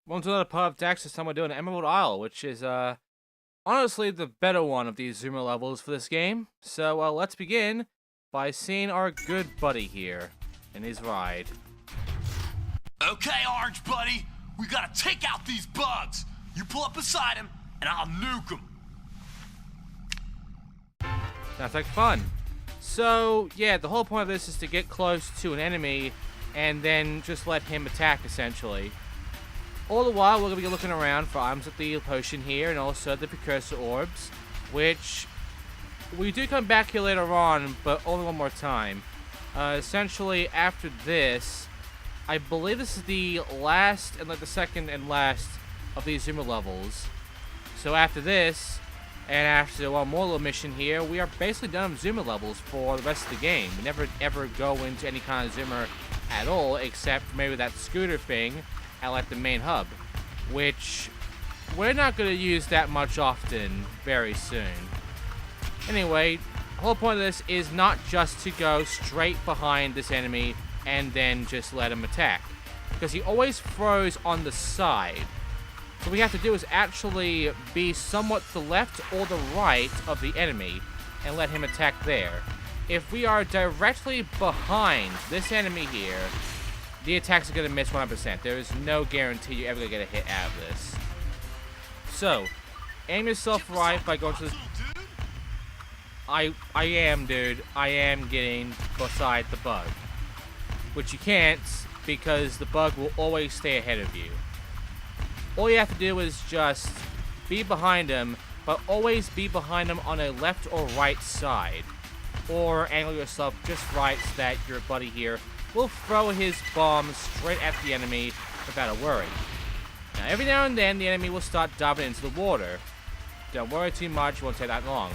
Welcome to another part of Daxter. Time we're doing Emerald Isle, which is honestly the better one of these zoomer levels for this game. So let's begin by seeing our good buddy here in his ride. Okay, Orange Buddy, we gotta take out these bugs. You pull up beside him, and I'll nuke him. Sounds like fun. So yeah, the whole point of this is to get close to an enemy and then just let him attack, essentially. All the while, we're going to be looking around for items at the potion here and also the precursor orbs, which we do come back here later on, but only one more time. Essentially, after this, I believe this is the last and the second and last of these zoomer levels. So after this, and after one more little mission here, we are basically done with zoomer levels for the rest of the game. We never ever go into any kind of zoomer at all, except maybe that scooter thing at the main hub, which we're not going to use that much often very soon. Anyway, the whole point of this is not just to go straight behind this enemy and then just let him attack, because he always throws on the side. So what we have to do is actually be somewhat to the left or the right of the enemy and let him attack there. If we are directly behind this enemy here, the attacks are going to miss 100%. There is no guarantee you're ever going to get a hit out of this. So, aim yourself right by going to this. I am, dude. I am getting beside the bug. Which you can't, because the bug will always stay ahead of you. All you have to do is just be behind him, but always be behind him on a left or right side. Or angle yourself just right so that your buddy here will throw his bomb straight at the enemy without a worry. Now, every now and then, the enemy will start diving into the water. Don't worry too much, it won't take that long.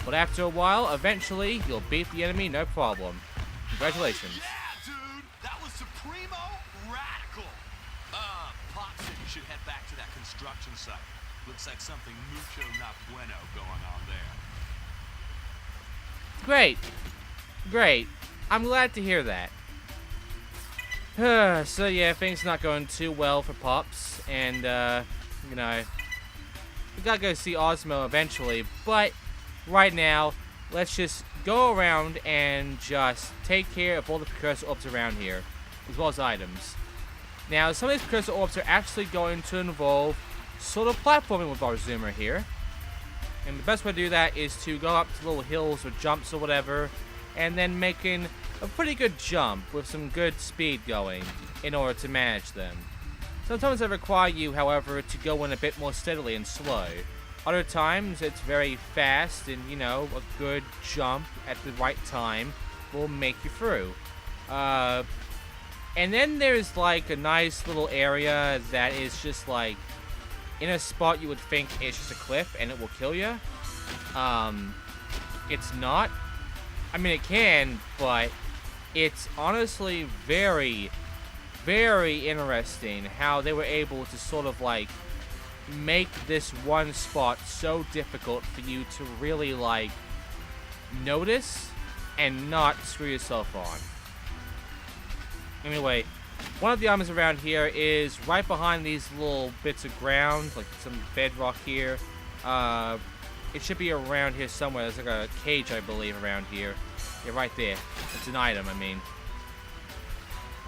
But after a while, eventually, you'll beat the enemy no problem. Congratulations. Yeah, dude, that was supremo radical. Pop said you should head back to that construction site. Looks like something mucho not bueno going on there. Great. Great. I'm glad to hear that. So yeah, things not going too well for Pops, and you know, we gotta go see Osmo eventually, but right now, let's just go around and just take care of all the precursor orbs around here, as well as items. Now, some of these precursor orbs are actually going to involve sort of platforming with our zoomer here, and the best way to do that is to go up to little hills or jumps or whatever, and then making a pretty good jump with some good speed going in order to manage them. Sometimes they require you, however, to go in a bit more steadily and slow. Other times it's very fast and, you know, a good jump at the right time will make you through. And then there's like a nice little area that is just like in a spot you would think it's just a cliff and it will kill you. It's not. I mean, it can, but it's honestly very, very interesting how they were able to sort of like make this one spot so difficult for you to really like notice and not screw yourself on. Anyway, one of the items around here is right behind these little bits of ground, like some bedrock here. It should be around here somewhere. There's like a cage, I believe, around here. Yeah, right there. It's an item, I mean.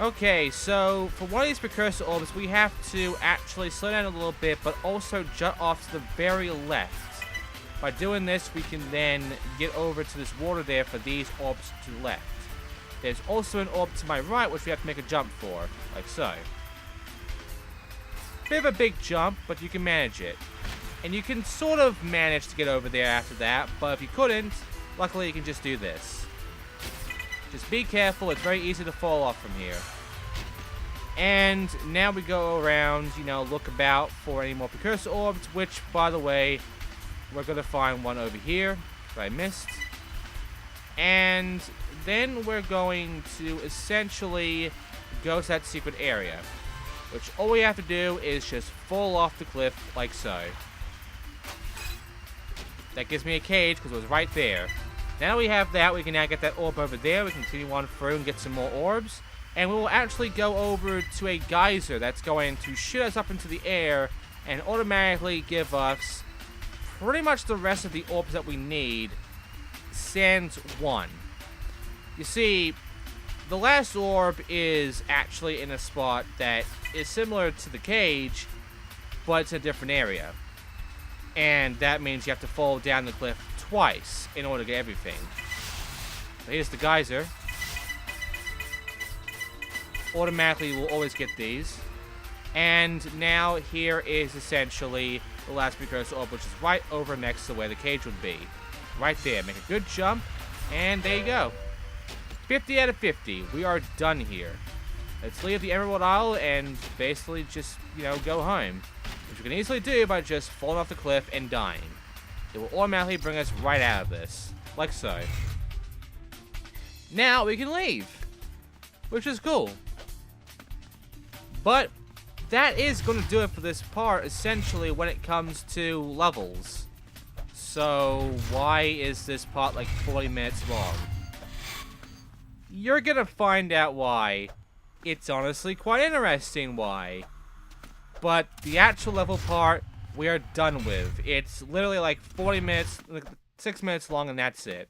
Okay, so for one of these precursor orbs, we have to actually slow down a little bit, but also jut off to the very left. By doing this, we can then get over to this water there for these orbs to the left. There's also an orb to my right, which we have to make a jump for, like so. Bit of a big jump, but you can manage it. And you can sort of manage to get over there after that, but if you couldn't, luckily you can just do this. Just be careful, it's very easy to fall off from here. And now we go around, you know, look about for any more precursor orbs, which, by the way, we're going to find one over here that I missed. And then we're going to essentially go to that secret area, which all we have to do is just fall off the cliff like so. That gives me a cage because it was right there. Now we have that, we can now get that orb over there, we can continue on through and get some more orbs. and we will actually go over to a geyser that's going to shoot us up into the air and automatically give us pretty much the rest of the orbs that we need, sans one. You see, the last orb is actually in a spot that is similar to the cage, but it's a different area. And that means you have to fall down the cliff twice in order to get everything. So here's the geyser. Automatically, we'll always get these. And now here is essentially the last precursor orb, which is right over next to where the cage would be. Right there. Make a good jump, and there you go. 50 out of 50. We are done here. Let's leave the Emerald Isle and basically just, go home. Which we can easily do by just falling off the cliff and dying. It will automatically bring us right out of this. Like so. Now we can leave. Which is cool. But that is going to do it for this part, essentially, when it comes to levels. So why is this part like 40 minutes long? You're gonna find out why. It's honestly quite interesting why. But the actual level part, we are done with. It's literally like 40 minutes, like 6 minutes long, and that's it.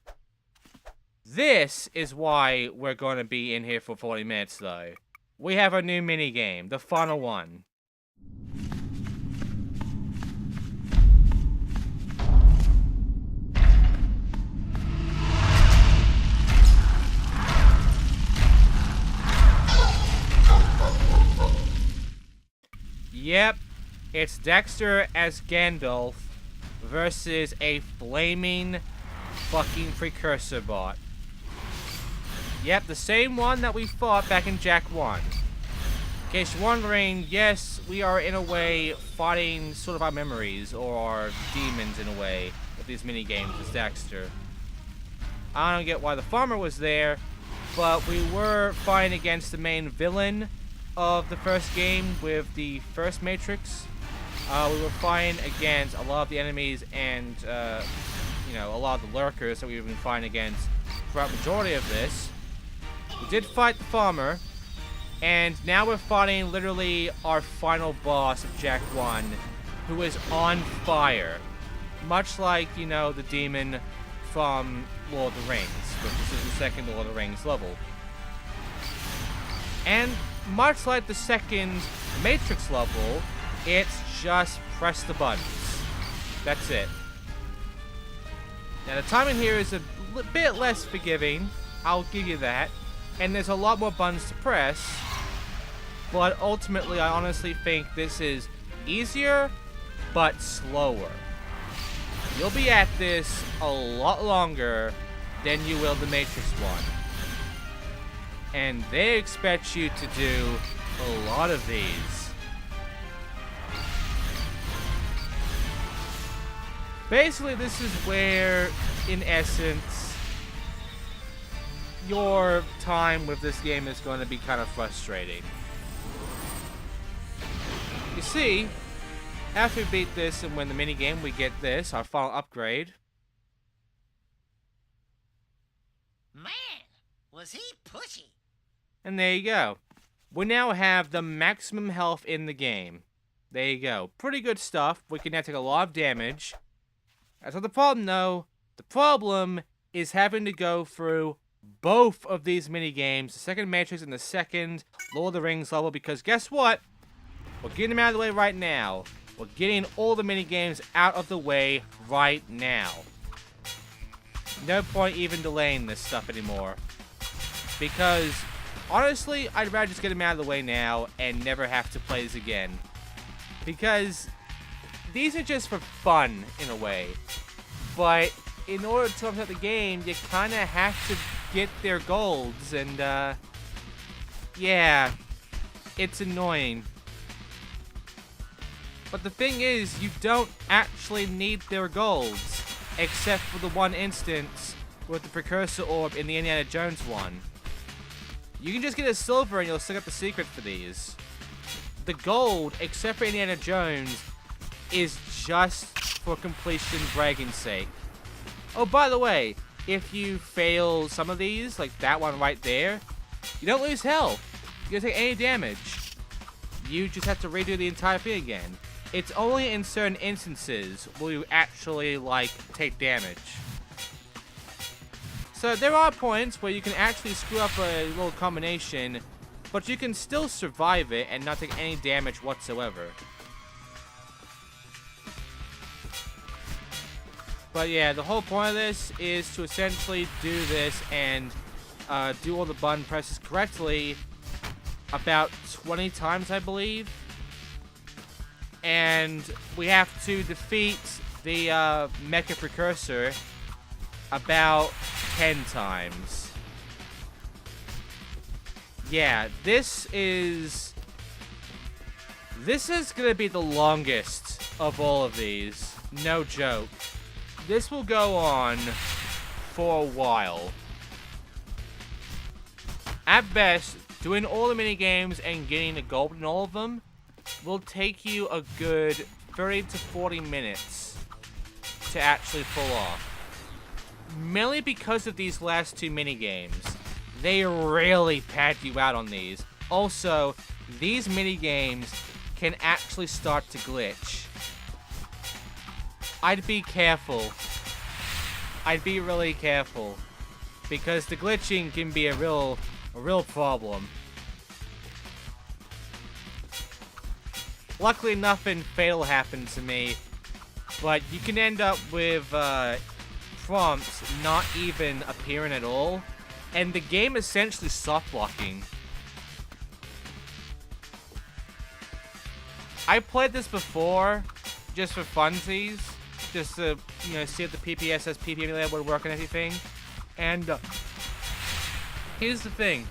This is why we're going to be in here for 40 minutes, though. We have a new minigame, the final one. Yep, it's Daxter as Gandalf versus a flaming fucking precursor bot. Yep, the same one that we fought back in Jak 1. In case you're wondering, yes, we are in a way fighting sort of our memories or our demons in a way with these minigames with Daxter. I don't get why the farmer was there, but we were fighting against the main villain of the first game with the first Matrix. We were fighting against a lot of the enemies and, a lot of the lurkers that we've been fighting against throughout the majority of this. We did fight the farmer, and now we're fighting literally our final boss of Jak 1, who is on fire. Much like, the demon from Lord of the Rings, which is the second Lord of the Rings level. And much like the second Matrix level, it's just press the buttons. That's it. Now the timing here is a bit less forgiving, I'll give you that. And there's a lot more buttons to press. But ultimately, I honestly think this is easier, but slower. You'll be at this a lot longer than you will the Matrix one. And they expect you to do a lot of these. Basically, this is where, in essence, your time with this game is going to be kind of frustrating. You see, after we beat this and win the minigame, we get this, our final upgrade. Man, was he pushy. And there you go. We now have the maximum health in the game. There you go. Pretty good stuff. We can now take a lot of damage. That's not the problem, though. The problem is having to go through both of these minigames, the second Matrix and the second Lord of the Rings level, because guess what? We're getting them out of the way right now. We're getting all the minigames out of the way right now. No point even delaying this stuff anymore. Because, honestly, I'd rather just get them out of the way now and never have to play this again. Because these are just for fun, in a way. But in order to complete the game, you kind of have to get their golds. And, yeah, it's annoying. But the thing is, you don't actually need their golds, except for the one instance with the precursor orb in the Indiana Jones one. You can just get a silver and you'll still get the secret for these. The gold, except for Indiana Jones, is just for completion bragging's sake. Oh, by the way, if you fail some of these, like that one right there, you don't lose health. you don't take any damage. You just have to redo the entire thing again. It's only in certain instances will you actually, like, take damage. So there are points where you can actually screw up a little combination, but you can still survive it and not take any damage whatsoever. But yeah, the whole point of this is to essentially do this and do all the button presses correctly about 20 times, I believe. And we have to defeat the Mecha Precursor about 10 times. Yeah, this is gonna be the longest of all of these. No joke. This will go on for a while. At best, doing all the minigames and getting the gold in all of them will take you a good 30 to 40 minutes to actually pull off. Mainly because of these last two minigames. They really pad you out on these. Also, these minigames can actually start to glitch. I'd be careful. I'd be really careful. Because the glitching can be a real problem. Luckily, nothing fatal happened to me. But you can end up with prompts not even appearing at all. And the game essentially soft blocking. I played this before, just for funsies. Just to, you know, see if the PPSS PP emulator would work and everything. And here's the thing.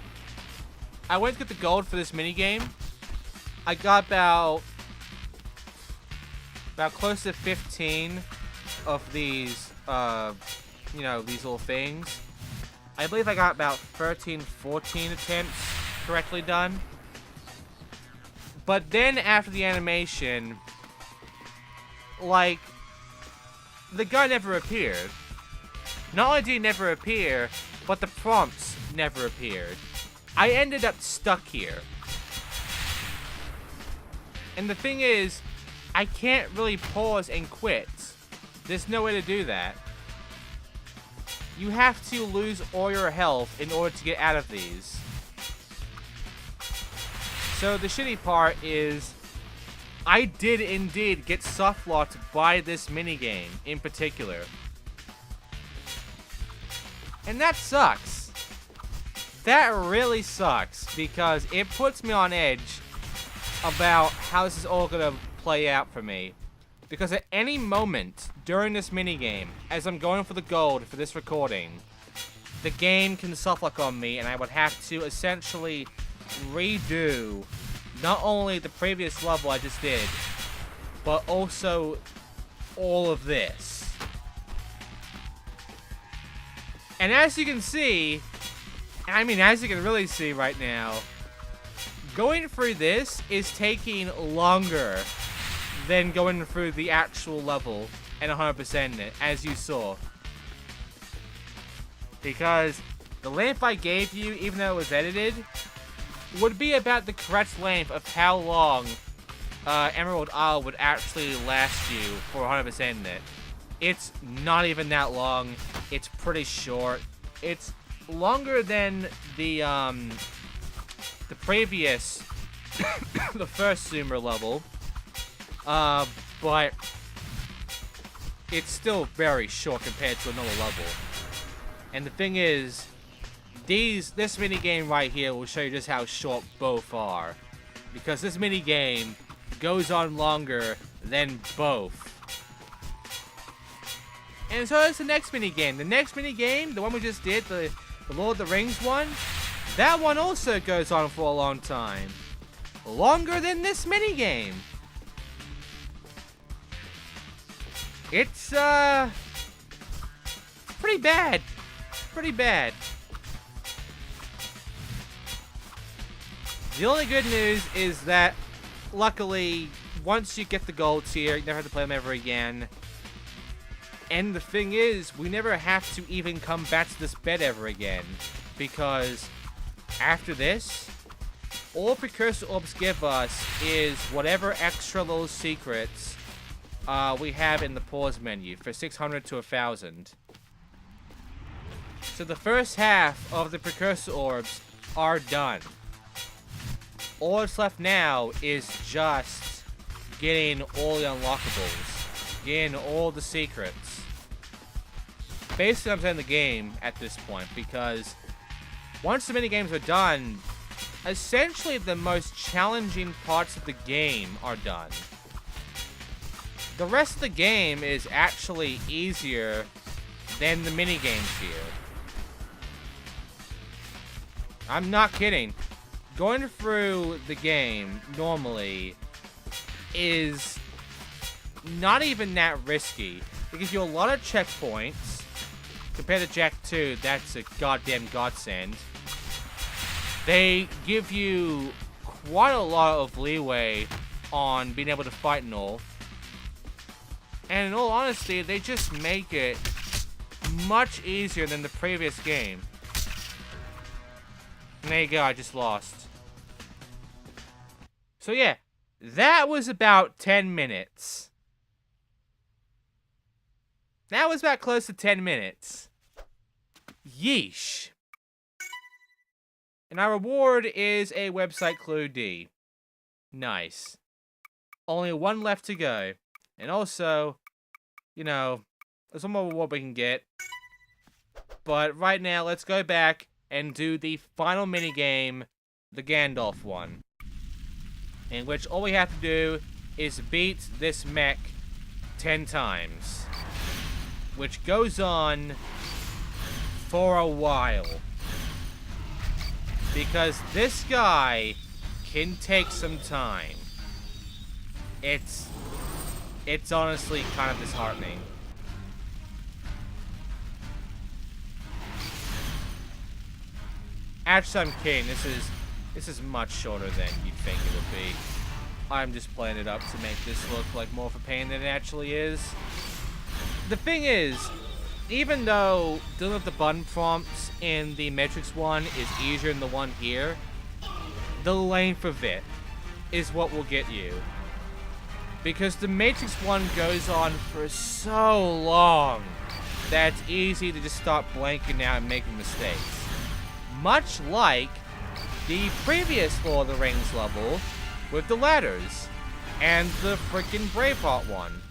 I went to get the gold for this minigame. I got about close to 15 of these, you know, these little things. I believe I got about 13, 14 attempts correctly done. But then after the animation, like, the guy never appeared. Not only did he never appear, but the prompts never appeared. I ended up stuck here. And the thing is, I can't really pause and quit. There's no way to do that. You have to lose all your health in order to get out of these. So the shitty part is, I did indeed get soft-locked by this minigame in particular. And that sucks. That really sucks, because it puts me on edge about how this is all gonna play out for me. Because at any moment during this minigame, as I'm going for the gold for this recording, the game can softlock on me, and I would have to essentially redo not only the previous level I just did, but also all of this. And as you can see, I mean, as you can really see right now, going through this is taking longer than going through the actual level and 100%ing it, as you saw. Because the length I gave you, even though it was edited, would be about the correct length of how long Emerald Isle would actually last you for 100%ing it. It's not even that long. It's pretty short. It's longer than the previous, the first Zoomer level. But it's still very short compared to another level. And the thing is, this minigame right here will show you just how short both are. Because this minigame goes on longer than both. And so that's the next minigame. The next minigame, the one we just did, the Lord of the Rings one, that one also goes on for a long time. Longer than this minigame. It's, pretty bad. Pretty bad. The only good news is that, luckily, once you get the gold tier, you never have to play them ever again. And the thing is, we never have to even come back to this bed ever again. Because after this, all precursor orbs give us is whatever extra little secrets we have in the pause menu for 600 to 1,000. So the first half of the precursor orbs are done. All that's left now is just getting all the unlockables, getting all the secrets. Basically, I'm saying the game at this point, because once the minigames are done, essentially the most challenging parts of the game are done. The rest of the game is actually easier than the minigames here. I'm not kidding. Going through the game normally is not even that risky. It gives you a lot of checkpoints. Compared to Jak 2, that's a goddamn godsend. They give you quite a lot of leeway on being able to fight and all. And in all honesty, they just make it much easier than the previous game. And there you go, I just lost. So yeah, that was about 10 minutes. That was about close to 10 minutes. Yeesh. And our reward is a website clue D. Nice. Only one left to go. And also, you know, there's one more reward we can get. But right now, let's go back and do the final minigame, the Gandalf one. In which all we have to do is beat this mech 10 times. Which goes on for a while. Because this guy can take some time. It's honestly kind of disheartening. Actually, I'm kidding. This is much shorter than you'd think it would be. I'm just playing it up to make this look like more of a pain than it actually is. The thing is, even though dealing with the button prompts in the Matrix one is easier than the one here, the length of it is what will get you. Because the Matrix one goes on for so long that it's easy to just start blanking out and making mistakes. Much like the previous Lord of the Rings level with the ladders and the freaking Braveheart one.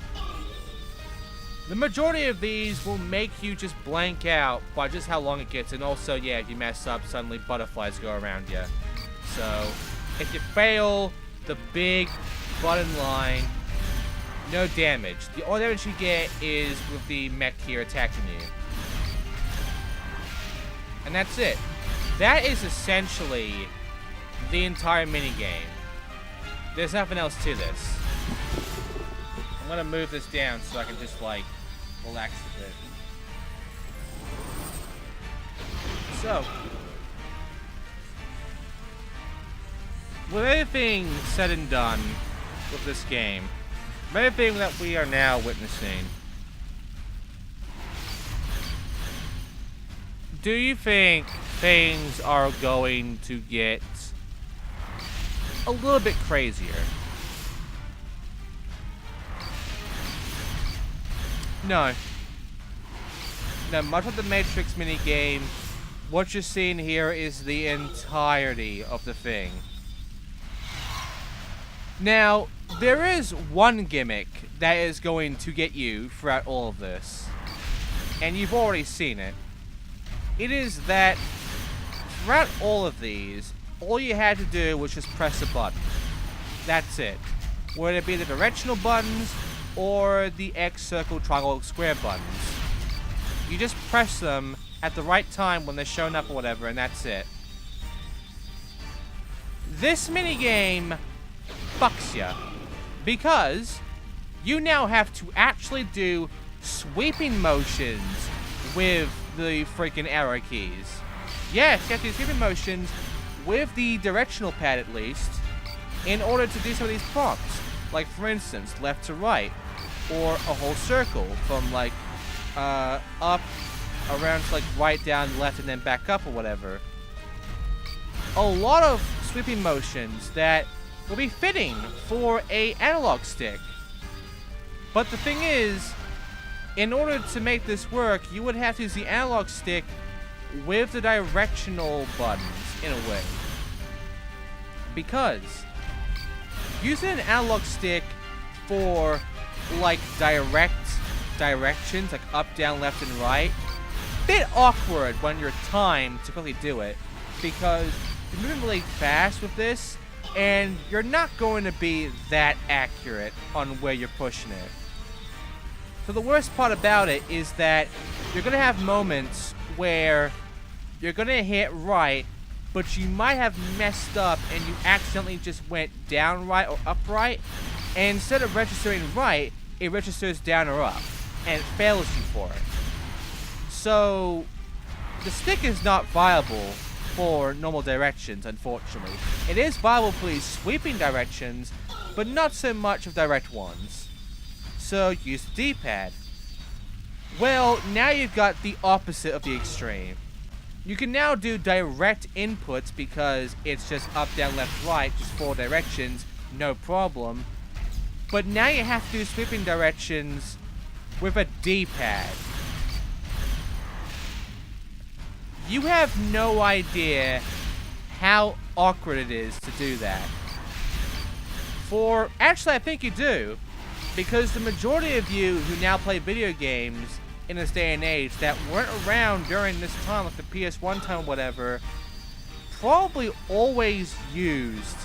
The majority of these will make you just blank out by just how long it gets, and also, yeah, if you mess up, suddenly butterflies go around you. So, if you fail the big button line, no damage. The only damage you get is with the mech here attacking you. And that's it. That is essentially the entire minigame. There's nothing else to this. I'm gonna move this down so I can just, like, relax a bit. So, with everything said and done with this game, with everything that we are now witnessing, do you think things are going to get a little bit crazier? No. No, much of the Matrix minigame, what you're seeing here is the entirety of the thing. Now, there is one gimmick that is going to get you throughout all of this. And you've already seen it. It is that throughout all of these, all you had to do was just press a button. That's it. Whether it be the directional buttons or the X, circle, triangle, square buttons. You just press them at the right time when they're showing up or whatever, and that's it. This minigame fucks ya, because you now have to actually do sweeping motions with the freaking arrow keys. Yes, you have to do sweeping motions with the directional pad at least, in order to do some of these prompts. Like, for instance, left to right, or a whole circle from, like, up, around to, like, right, down, left, and then back up or whatever. A lot of sweeping motions that will be fitting for a analog stick. But the thing is, in order to make this work, you would have to use the analog stick with the directional buttons, in a way. Because using an analog stick for, like, directions, like up, down, left, and right, bit awkward when you're timed to quickly do it. Because you're moving really fast with this, and you're not going to be that accurate on where you're pushing it. So the worst part about it is that you're going to have moments where you're going to hit right, but you might have messed up and you accidentally just went down right or up right, and instead of registering right, it registers down or up, and it fails you for it. So the stick is not viable for normal directions, unfortunately. It is viable for these sweeping directions, but not so much of direct ones. So use the D-pad. Well, now you've got the opposite of the extreme. You can now do direct inputs because it's just up, down, left, right, just 4 directions, no problem. But now you have to do sweeping directions with a D-pad. You have no idea how awkward it is to do that. Actually, I think you do. Because the majority of you who now play video games in this day and age that weren't around during this time, like the PS1 time or whatever, probably always used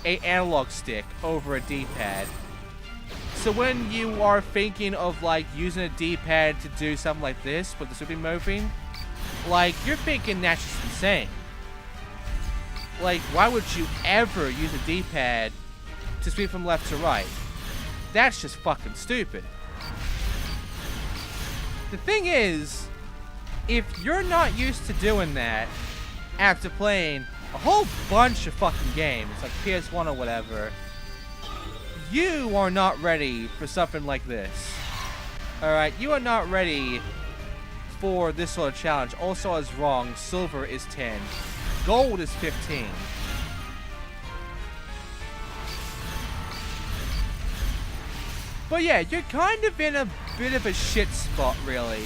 an analog stick over a D-pad. So when you are thinking of like using a D-pad to do something like this with the sweeping motion, like you're thinking that's just insane. Like, why would you ever use a D-pad to sweep from left to right? That's just fucking stupid. The thing is, if you're not used to doing that after playing a whole bunch of fucking games, like PS1 or whatever, you are not ready for something like this. Alright, you are not ready for this sort of challenge. Also, I was wrong. Silver is 10. Gold is 15. But yeah, you're kind of in a bit of a shit spot, really,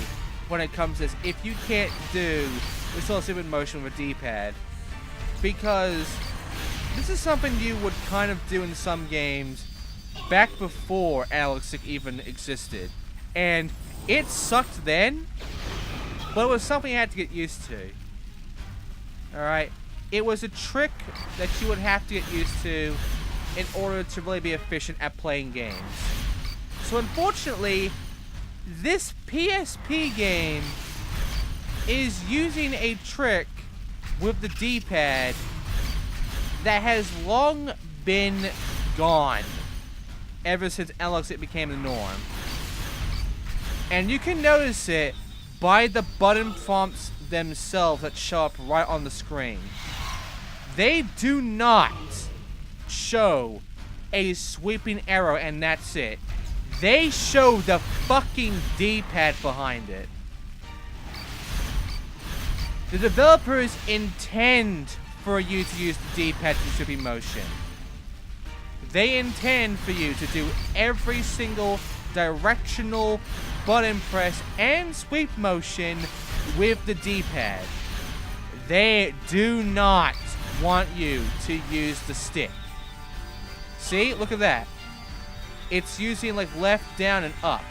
when it comes to this, if you can't do this sort of sweeping motion with a D-pad. Because this is something you would kind of do in some games back before analog stick even existed. And it sucked then, but it was something you had to get used to. Alright? It was a trick that you would have to get used to in order to really be efficient at playing games. So unfortunately, this PSP game is using a trick with the D-pad that has long been gone ever since analog stick became the norm. And you can notice it by the button prompts themselves that show up right on the screen. They do not show a sweeping arrow and that's it. They show the fucking D-pad behind it. The developers intend for you to use the D-pad to sweeping motion. They intend for you to do every single directional button press and sweep motion with the D-pad. They do not want you to use the stick. See? Look at that. It's using like left, down, and up.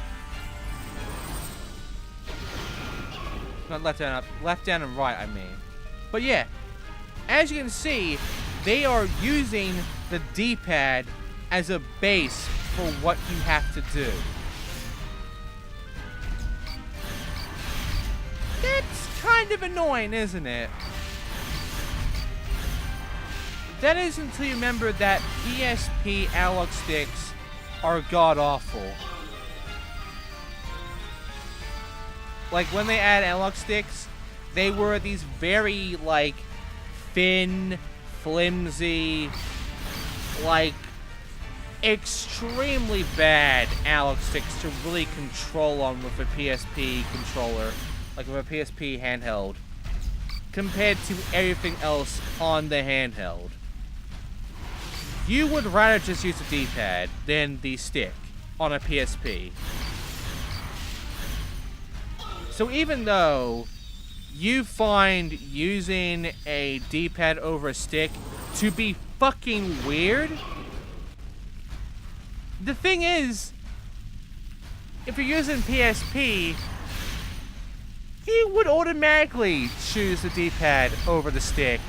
Not left, down, up. Left, down, and right, I mean. But yeah, as you can see, they are using the D-pad as a base for what you have to do. That's kind of annoying, isn't it? That is until you remember that PSP analog sticks are god-awful. Like, when they add analog sticks, they were these very, like, thin, flimsy, like, extremely bad analog sticks to really control on with a PSP controller, like with a PSP handheld, compared to everything else on the handheld. you would rather just use the D-pad than the stick on a PSP. So even though you find using a D-pad over a stick to be fucking weird, the thing is, if you're using PSP, you would automatically choose the D-pad over the stick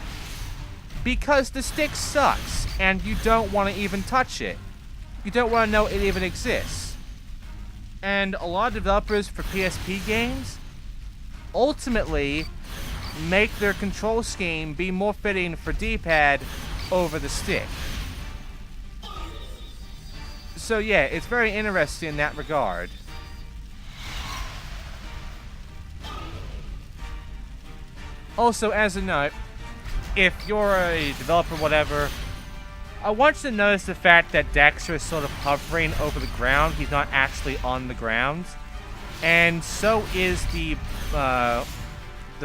because the stick sucks and you don't want to even touch it. You don't want to know it even exists. And a lot of developers for PSP games ultimately make their control scheme be more fitting for D-pad over the stick. So yeah, it's very interesting in that regard. Also, as a note, if you're a developer, whatever, I want you to notice the fact that Daxter is sort of hovering over the ground. He's not actually on the ground. And so is the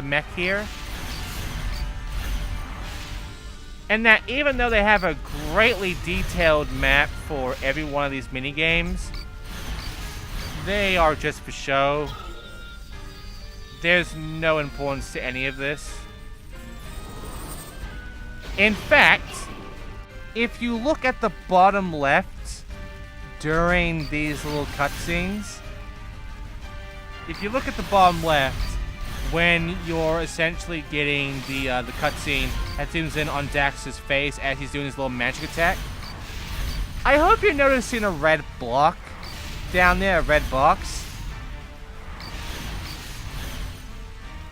mech here. And that even though they have a greatly detailed map for every one of these minigames, they are just for show. There's no importance to any of this. In fact, if you look at the bottom left during these little cutscenes, if you look at the bottom left, when you're essentially getting the cutscene that zooms in on Dax's face as he's doing his little magic attack, I hope you're noticing a red block down there, a red box.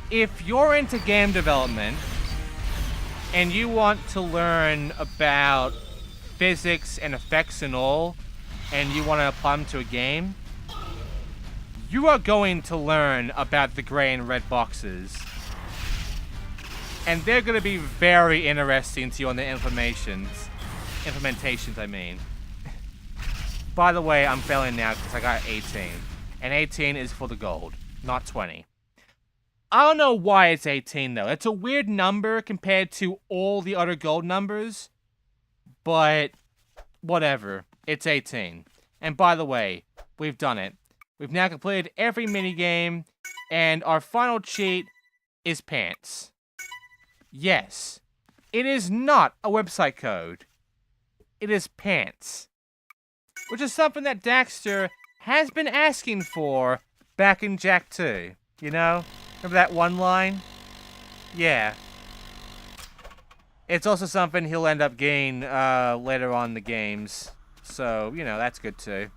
If you're into game development and you want to learn about physics and effects and all, and you want to apply them to a game, you are going to learn about the gray and red boxes. And they're going to be very interesting to you on the implementations, I mean. By the way, I'm failing now because I got 18. And 18 is for the gold, not 20. I don't know why it's 18 though. It's a weird number compared to all the other gold numbers. But whatever. It's 18. And by the way, we've done it. We've now completed every minigame, and our final cheat is pants. Yes, it is not a website code. It is pants. Which is something that Daxter has been asking for back in Jak 2. You know? Remember that one line? Yeah. It's also something he'll end up getting later on in the games. So, you know, that's good too.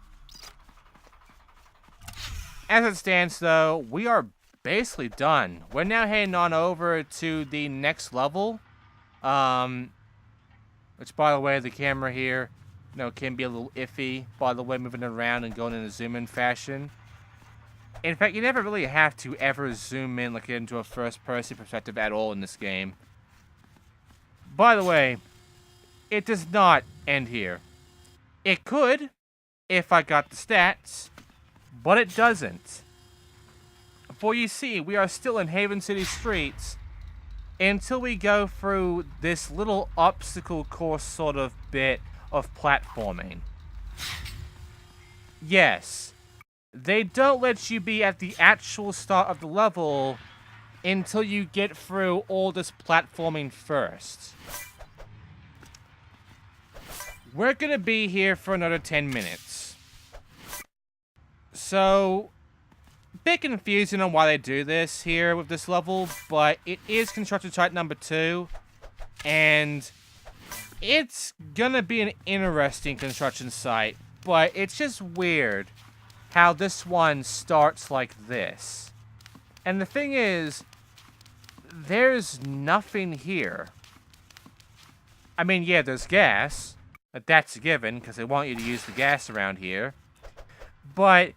As it stands, though, we are basically done. We're now heading on over to the next level. Which, by the way, the camera here, you know, can be a little iffy. By the way, moving around and going in a zoom-in fashion. In fact, you never really have to ever zoom in like into a first-person perspective at all in this game. By the way, it does not end here. It could, if I got the stats. But it doesn't. For you see, we are still in Haven City streets until we go through this little obstacle course sort of bit of platforming. Yes, they don't let you be at the actual start of the level until you get through all this platforming first. We're gonna be here for another 10 minutes. So, a bit confusing on why they do this here with this level, but it is construction site number 2, and it's gonna be an interesting construction site, but it's just weird how this one starts like this. And the thing is, there's nothing here. I mean, yeah, there's gas, but that's a given, because they want you to use the gas around here. But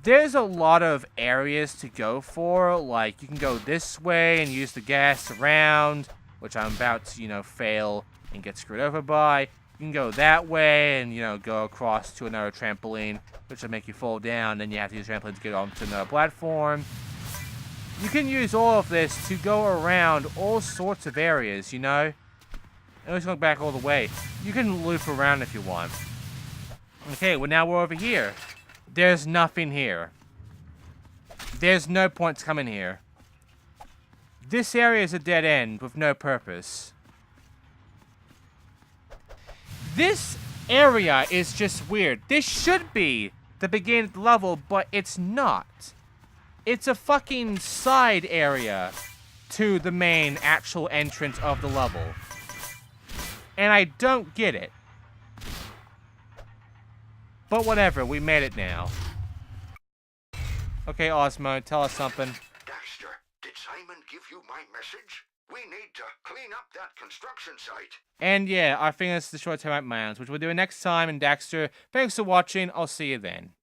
there's a lot of areas to go for, like you can go this way and use the gas around, which I'm about to, you know, fail and get screwed over by. You can go that way and, you know, go across to another trampoline, which will make you fall down, then you have to use the trampoline to get onto another platform. You can use all of this to go around all sorts of areas, you know? Let's go back all the way. You can loop around if you want. Okay, well now we're over here. There's nothing here. There's no point to coming here. This area is a dead end with no purpose. This area is just weird. This should be the beginning of the level, but it's not. It's a fucking side area to the main actual entrance of the level. And I don't get it. But whatever, we made it now. Okay, Osmo, tell us something. Daxter, did Simon give you my message? We need to clean up that construction site. And yeah, I think that's the short time at my hands, which we'll do next time. And Daxter, thanks for watching. I'll see you then.